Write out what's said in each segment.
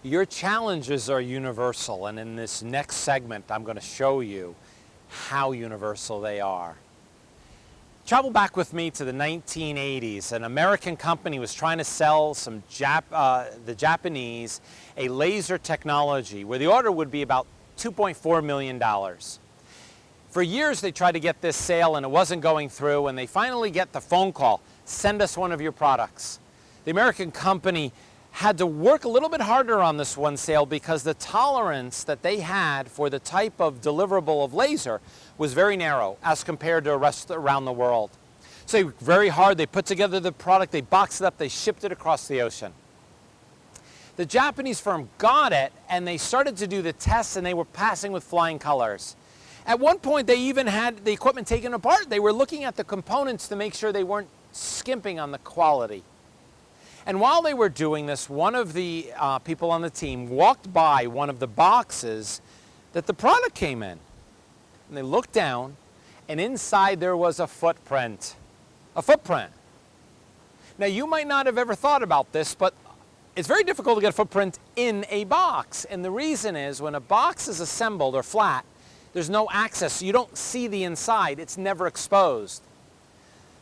Your challenges are universal, and in this next segment, I'm going to show you how universal they are. Travel back with me to the 1980s. An American company was trying to sell the Japanese a laser technology where the order would be about $2.4 million. For years, they tried to get this sale, and it wasn't going through, and they finally get the phone call, "Send us one of your products." The American company had to work a little bit harder on this one sale because the tolerance that they had for the type of deliverable of laser was very narrow as compared to the rest around the world. So they worked very hard, they put together the product, they boxed it up, they shipped it across the ocean. The Japanese firm got it, and they started to do the tests, and they were passing with flying colors. At one point, they even had the equipment taken apart. They were looking at the components to make sure they weren't skimping on the quality. And while they were doing this, one of the people on the team walked by one of the boxes that the product came in. And they looked down, and inside there was a footprint. A footprint. Now, you might not have ever thought about this, but it's very difficult to get a footprint in a box. And the reason is when a box is assembled or flat, there's no access, so you don't see the inside. It's never exposed.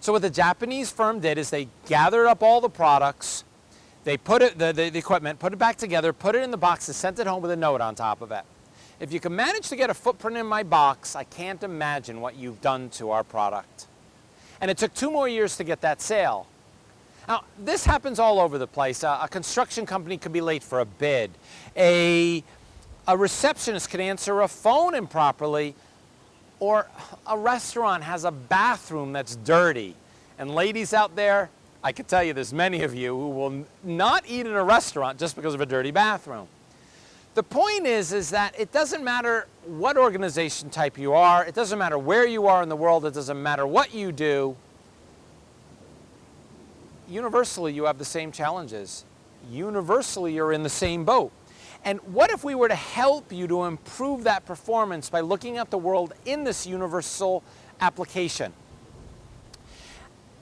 So what the Japanese firm did is they gathered up all the products, they put it, the equipment, put it back together, put it in the box, and sent it home with a note on top of it. If you can manage to get a footprint in my box, I can't imagine what you've done to our product. And it took 2 more years to get that sale. Now, this happens all over the place. A construction company could be late for a bid. A receptionist could answer a phone improperly, or a restaurant has a bathroom that's dirty. And ladies out there, I can tell you there's many of you who will not eat in a restaurant just because of a dirty bathroom. The point is that it doesn't matter what organization type you are, it doesn't matter where you are in the world, it doesn't matter what you do. Universally, you have the same challenges. Universally, you're in the same boat. And what if we were to help you to improve that performance by looking at the world in this universal application?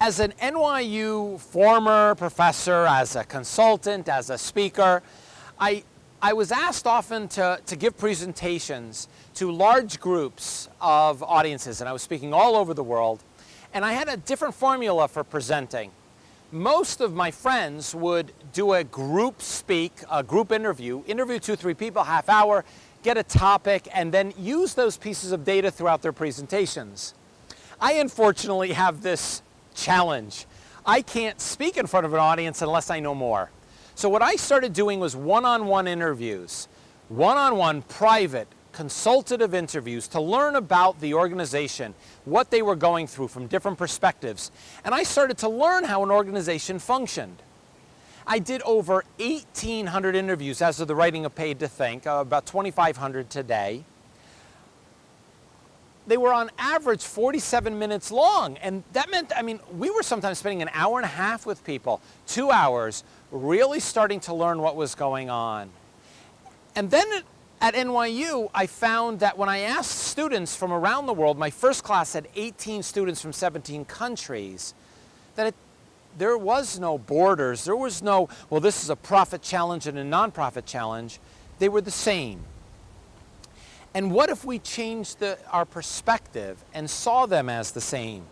As an NYU former professor, as a consultant, as a speaker, I was asked often to give presentations to large groups of audiences, and I was speaking all over the world, and I had a different formula for presenting. Most of my friends would do a group interview 2 or 3 people, half hour, get a topic, and then use those pieces of data throughout their presentations. I unfortunately have this challenge. I can't speak in front of an audience unless I know more. So what I started doing was one-on-one interviews, one-on-one private consultative interviews to learn about the organization, what they were going through from different perspectives. And I started to learn how an organization functioned. I did over 1,800 interviews as of the writing of Paid to Think, about 2,500 today. They were on average 47 minutes long, and that meant, we were sometimes spending an hour and a half with people, 2 hours, really starting to learn what was going on. And then at NYU, I found that when I asked students from around the world, my first class had 18 students from 17 countries, that there was no borders, there was no, well, this is a profit challenge and a non-profit challenge. They were the same. And what if we changed our perspective and saw them as the same?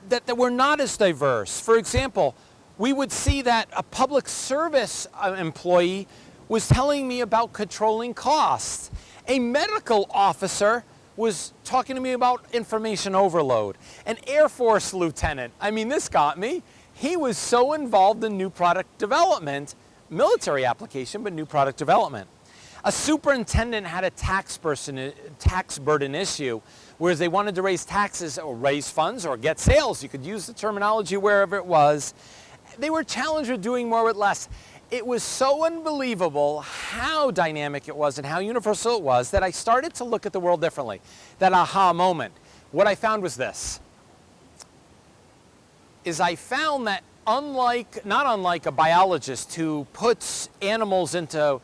That we're not as diverse. For example, we would see that a public service employee was telling me about controlling costs. A medical officer was talking to me about information overload. An Air Force lieutenant, this got me. He was so involved in new product development, military application, but new product development. A superintendent had a tax burden issue, whereas they wanted to raise taxes or raise funds or get sales. You could use the terminology wherever it was. They were challenged with doing more with less. It was so unbelievable how dynamic it was and how universal it was that I started to look at the world differently. That aha moment. What I found was this. I found that not unlike a biologist who puts animals into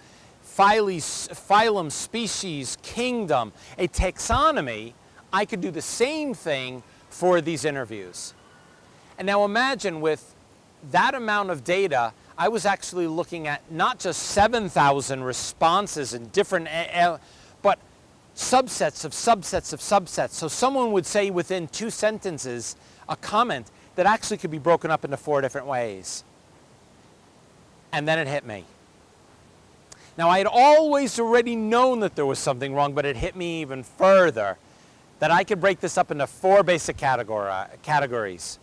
phylum, species, kingdom, a taxonomy, I could do the same thing for these interviews. And now imagine with that amount of data, I was actually looking at not just 7,000 responses in different, but subsets of subsets of subsets. So someone would say within 2 sentences a comment that actually could be broken up into 4 different ways. And then it hit me. Now, I had always already known that there was something wrong, but it hit me even further that I could break this up into 4 basic categories.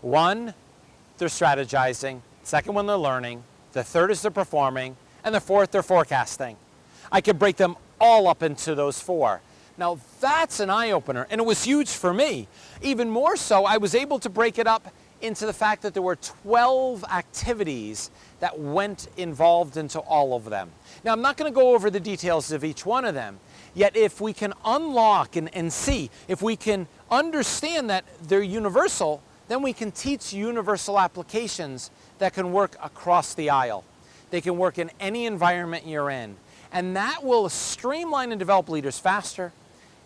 1, they're strategizing. 2nd one, they're learning. The 3rd is they're performing. And the 4th, they're forecasting. I could break them all up into those 4. Now, that's an eye-opener, and it was huge for me. Even more so, I was able to break it up into the fact that there were 12 activities that went involved into all of them. Now, I'm not going to go over the details of each one of them, yet if we can unlock and see, if we can understand that they're universal, then we can teach universal applications that can work across the aisle. They can work in any environment you're in. And that will streamline and develop leaders faster.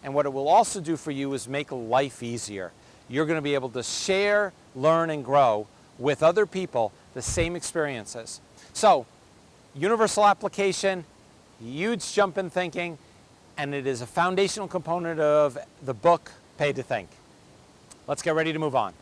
And what it will also do for you is make life easier. You're going to be able to share, learn, and grow with other people the same experiences. So, universal application, huge jump in thinking, and it is a foundational component of the book, Paid to Think. Let's get ready to move on.